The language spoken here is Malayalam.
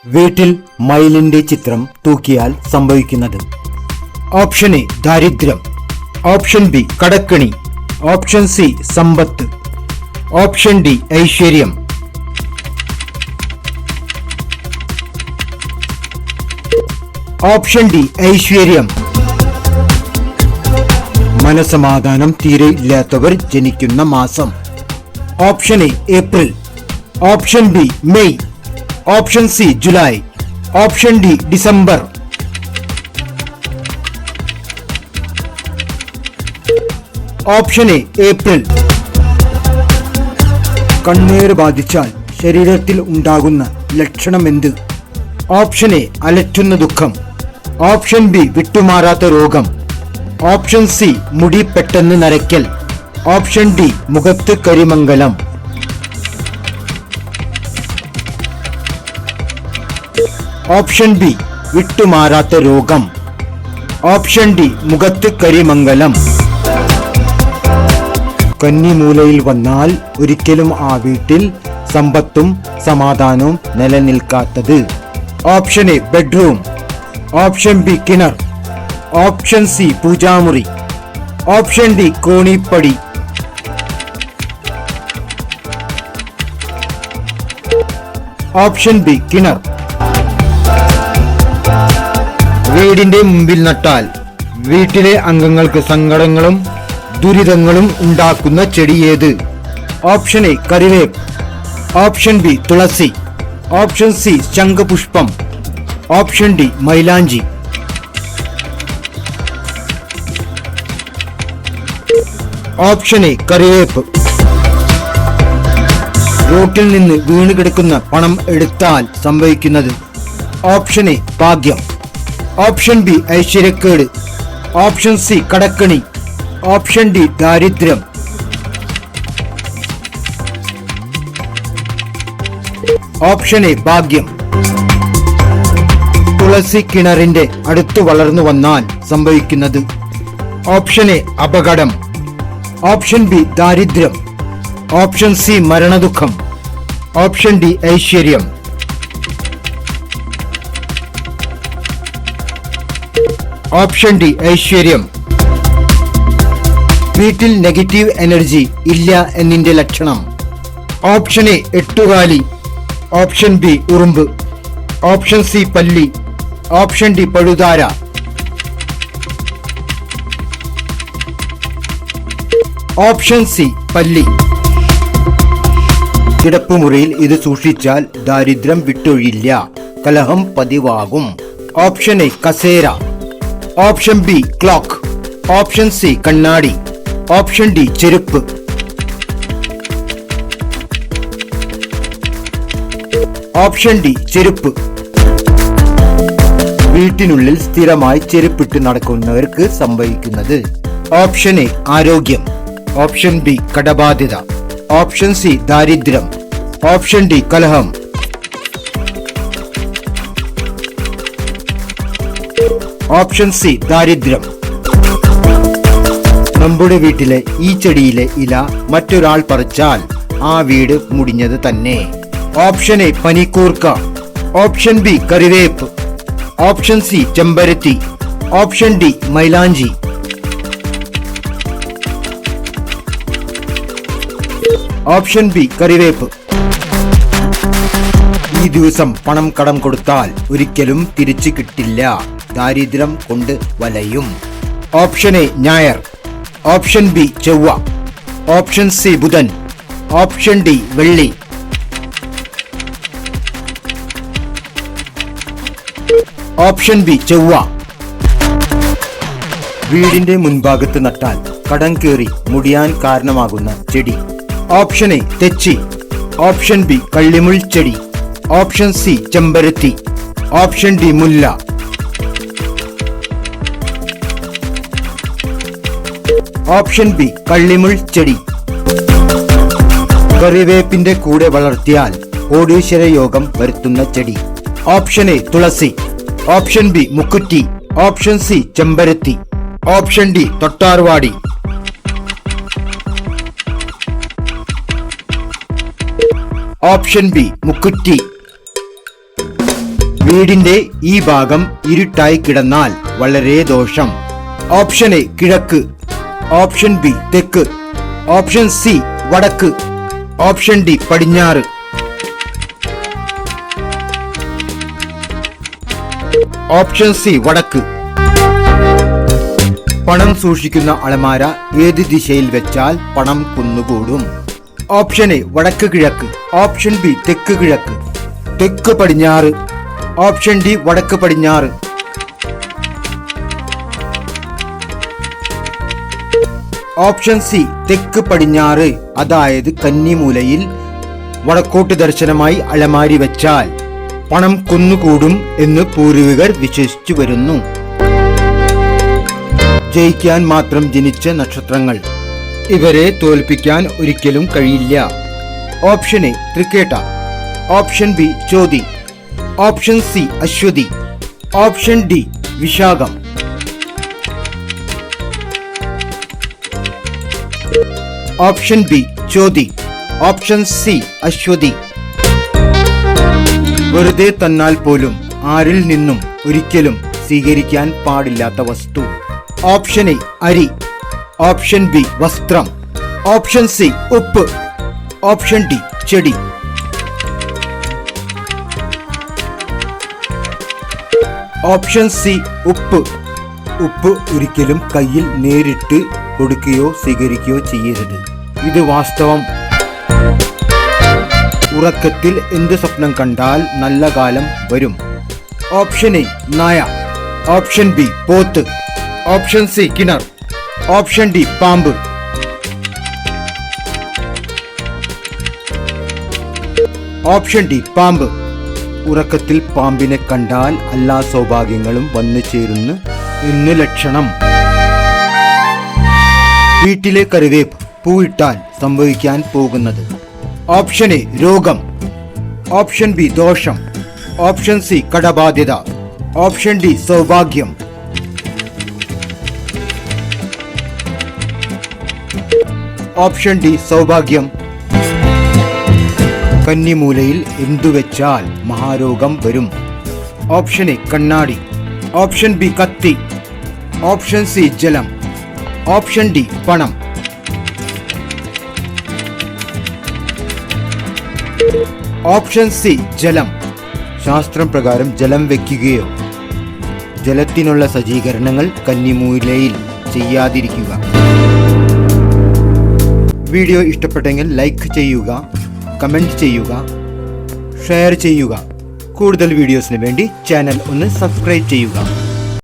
വീട്ടിൽ മയിലിന്റെ ചിത്രം തൂക്കിയാൽ സംഭവിക്കുന്നത്. ഓപ്ഷൻ എ ദാരിദ്ര്യം, ഓപ്ഷൻ ബി കടക്കണി, ഓപ്ഷൻ സി സമ്പത്ത്, ഓപ്ഷൻ ഡി ഐശ്വര്യം. ഓപ്ഷൻ ഡി ഐശ്വര്യം. മനസമാധാനം തീരെ ഇല്ലാത്തവർ ജനിക്കുന്ന മാസം. Option A April, option B May, option C July, option D December. Option A April. കണ്ണീർ ബാധിച്ചാൽ ശരീരത്തിൽ ഉണ്ടാകുന്ന ലക്ഷണമെന്ത്? ഓപ്ഷൻ എ അലറ്റുന്ന ദുഃഖം, ഓപ്ഷൻ ബി വിട്ടുമാറാത്ത രോഗം, ഓപ്ഷൻ സി മുടി പെട്ടെന്ന് നരയ്ക്കൽ, ഓപ്ഷൻ ഡി മുഖത്ത് കരിമംഗലം. ഓപ്ഷൻ ബി വിട്ടുമാറാത്ത രോഗം, ഓപ്ഷൻ ഡി മുഖത്ത് കരിമംഗലം. കന്നിമൂലയിൽ വന്നാൽ ഒരിക്കലും ആ വീട്ടിൽ സമ്പത്തും സമാധാനവും നിലനിൽക്കാത്തത്. Option A bedroom, option B കിണർ, ഓപ്ഷൻ സി പൂജാമുറി, ഓപ്ഷൻ ഡി കോണിപ്പടി. ഓപ്ഷൻ ബി കിണർ. വീടിന്റെ മുമ്പിൽ നട്ടാൽ വീട്ടിലെ അംഗങ്ങൾക്ക് സങ്കടങ്ങളും ദുരിതങ്ങളും ഉണ്ടാക്കുന്ന ചെടി ഏത്? ഓപ്ഷൻ എ കറിവേപ്പ്, ഓപ്ഷൻ ബി തുളസി, ഓപ്ഷൻ സി ശംഖുപുഷ്പം, ഓപ്ഷൻ ഡി മൈലാഞ്ചി. ഓപ്ഷൻ എ കറിവേപ്പ്. റോട്ടിൽ നിന്ന് വീണ് കിടക്കുന്ന പണം എടുത്താൽ സംഭവിക്കുന്നത്. ഓപ്ഷൻ എ ഭാഗ്യം, ഓപ്ഷൻ ബി ഐശ്വര്യക്കേട്, ഓപ്ഷൻ സി കടക്കണി, ഓപ്ഷൻ ഡി ദാരിദ്ര്യം. ഓപ്ഷൻ എ ഭാഗ്യം. തുളസി കിണറിന്റെ അടുത്ത് വളർന്നു വന്നാൽ സംഭവിക്കുന്നത്. ഓപ്ഷൻ എ അപകടം, ഓപ്ഷൻ ബി ദാരിദ്ര്യം, ഓപ്ഷൻ സി മരണദുഃഖം, ഓപ്ഷൻ ഡി ഐശ്വര്യം. ഓപ്ഷൻ ഡി ഐശ്വര്യം. വീട്ടിൽ നെഗറ്റീവ് എനർജി ഇല്ല എന്നതിന്റെ ലക്ഷണം. Option A Ettukali, option B ഉറുമ്പ്, ഓപ്ഷൻ സി പല്ലി, ഓപ്ഷൻ ഡി പഴുതാര. ഓപ്ഷൻ സി പല്ലി. കിടപ്പുമുറിയിൽ ഇത് സൂക്ഷിച്ചാൽ ദാരിദ്ര്യം വിട്ടൊഴിയില്ല, കലഹം പതിവാകും. ഓപ്ഷൻ എ കസേര, option B clock, option C കണ്ണാടി, ഓപ്ഷൻ ഡി ചെരുപ്പ്. ഓപ്ഷൻ ഡി ചെരുപ്പ്. വീട്ടിനുള്ളിൽ സ്ഥിരമായി ചെരുപ്പിട്ട് നടക്കുന്നവർക്ക് സംഭവിക്കുന്നത്. ഓപ്ഷൻ എ ആരോഗ്യം, ഓപ്ഷൻ ബി കടബാധ്യത, ഓപ്ഷൻ സി ദാരിദ്ര്യം, ഓപ്ഷൻ ഡി കലഹം. ഓപ്ഷൻ സി ദാരിദ്ര്യം. നമ്മുടെ വീട്ടിലെ ഈ ചെടിയിലെ ഇല മറ്റൊരാൾ പറിച്ചാൽ ആ വീട് മുടിഞ്ഞത് തന്നെ. ഓപ്ഷൻ എ പനിക്കൂർക്ക, ഓപ്ഷൻ ബി കറിവേപ്പ്, ഓപ്ഷൻ സി ചെമ്പരത്തി, ഓപ്ഷൻ ഡി മൈലാഞ്ചി. ഓപ്ഷൻ ബി കറിവേപ്പ്. ഈ ദിവസം പണം കടം കൊടുത്താൽ ഒരിക്കലും തിരിച്ചു കിട്ടില്ല, ദാരിദ്ര്യം കൊണ്ട് വലയും. ഓപ്ഷൻ എ ഞായർ, ഓപ്ഷൻ ബി ചൊവ്വ, ഓപ്ഷൻ സി ബുധൻ, ഓപ്ഷൻ ഡി വെള്ളി. ഓപ്ഷൻ ബി ചൊവ്വ. വീടിന്റെ മുൻഭാഗത്ത് നട്ടാൽ കടം കയറി മുടിയാൻ കാരണമാകുന്ന ചെടി. ഓപ്ഷൻ എ തെച്ചി, ഓപ്ഷൻ ബി കള്ളിമുൾ ചെടി, ഓപ്ഷൻ സി ചെമ്പരത്തി, ഓപ്ഷൻ ഡി മുല്ല. ഓപ്ഷൻ ബി കള്ളിമുൾ ചെടി. കറിവേപ്പിന്റെ കൂടെ വളർത്തിയാൽ കോടീശ്വര യോഗം വരുത്തുന്ന ചെടി. ഓപ്ഷൻ എ തുളസി, ഓപ്ഷൻ ബി മുക്കുറ്റി, ഓപ്ഷൻ സി ചെമ്പരത്തി, ഓപ്ഷൻ ഡി തൊട്ടാർവാടി. ഓപ്ഷൻ ബി മുക്കുറ്റി. വീടിന്റെ ഈ ഭാഗം ഇരുട്ടായി കിടന്നാൽ വളരെ ദോഷം. ഓപ്ഷൻ എ കിഴക്ക്, ഓപ്ഷൻ ബി തെക്ക്, ഓപ്ഷൻ സി വടക്ക്, ഓപ്ഷൻ ഡി പടിഞ്ഞാറ്. ഓപ്ഷൻ സി വടക്ക്. പണം സൂക്ഷിക്കുന്ന അലമാര ഏത് ദിശയിൽ വെച്ചാൽ പണം കുന്നുകൂടും? ഓപ്ഷൻ എ വടക്ക് കിഴക്ക്, ഓപ്ഷൻ ബി തെക്ക് കിഴക്ക്, തെക്ക് പടിഞ്ഞാറ്, ഓപ്ഷൻ ഡി വടക്ക് പടിഞ്ഞാറ്. ഓപ്ഷൻ സി തെക്ക് പടിഞ്ഞാറ്, അതായത് കന്നിമൂലയിൽ വടക്കോട്ട് ദർശനമായി അലമാരി വെച്ചാൽ പണം കുന്നുകൂടും എന്ന് പൂർവികർ വിശ്വസിച്ചു വരുന്നു. ജയിക്കാൻ മാത്രം ജനിച്ച നക്ഷത്രങ്ങൾ, ഇവരെ തോൽപ്പിക്കാൻ ഒരിക്കലും കഴിയില്ല. ഓപ്ഷൻ എ തൃക്കേട്ട, ഓപ്ഷൻ ബി ചോതി, ഓപ്ഷൻ സി അശ്വതി, ഓപ്ഷൻ ഡി വിശാഖം. ഓപ്ഷൻ ബി ചോതി, ഓപ്ഷൻ സി അശ്വതി. വെറുതെ തന്നാൽ പോലും ആരിൽ നിന്നും ഒരിക്കലും സ്വീകരിക്കാൻ പാടില്ലാത്ത വസ്തു. ഓപ്ഷൻ എ അരി, ഓപ്ഷൻ ബി വസ്ത്രം, ഓപ്ഷൻ സി ഉപ്പ്, ഓപ്ഷൻ ഡി ചെടി. ഓപ്ഷൻ സി ഉപ്പ്. ഉപ്പ് ഒരിക്കലും കയ്യിൽ നേരിട്ട് കൊടുക്കുകയോ സ്വീകരിക്കുകയോ ചെയ്യരുത്. ഇത് വാസ്തവം. ഉറക്കത്തിൽ എന്ത് സ്വപ്നം കണ്ടാൽ നല്ല കാലം വരും? ഓപ്ഷൻ എ നായ, ഓപ്ഷൻ ബി പോത്ത്, ഓപ്ഷൻ സി കിണർ, ഓപ്ഷൻ ഡി പാമ്പ്. ഓപ്ഷൻ ഡി പാമ്പ്. ഉറക്കത്തിൽ പാമ്പിനെ കണ്ടാൽ എല്ലാ സൗഭാഗ്യങ്ങളും വന്നു ചേരുന്നു എന്ന് ലക്ഷണം. വീട്ടിലെ കറിവേപ്പ് പൂവിട്ടാൽ സംഭവിക്കാൻ പോകുന്നത്? ഓപ്ഷൻ എ രോഗം, ഓപ്ഷൻ ബി ദോഷം, ഓപ്ഷൻ സി കടബാധ്യത, ഓപ്ഷൻ ഡി സൗഭാഗ്യം. ഓപ്ഷൻ ഡി സൗഭാഗ്യം. കന്നിമൂലയിൽ എന്തു വെച്ചാൽ മഹാരോഗം വരും? ഓപ്ഷൻ എ കണ്ണാടി, ഓപ്ഷൻ ബി കത്തി, ഓപ്ഷൻ സി ജലം, ഓപ്ഷൻ ഡി പണം. ഓപ്ഷൻ സി ജലം. ശാസ്ത്രം പ്രകാരം ജലം വെക്കുകയോ ജലത്തിനുള്ള സജ്ജീകരണങ്ങൾ കന്നിമൂലയിൽ ചെയ്യാതിരിക്കുക. വീഡിയോ ഇഷ്ടപ്പെട്ടെങ്കിൽ ലൈക്ക് ചെയ്യുക, കമൻറ്റ് ചെയ്യുക, ഷെയർ ചെയ്യുക. കൂടുതൽ വീഡിയോസിന് വേണ്ടി ചാനൽ ഒന്ന് സബ്സ്ക്രൈബ് ചെയ്യുക.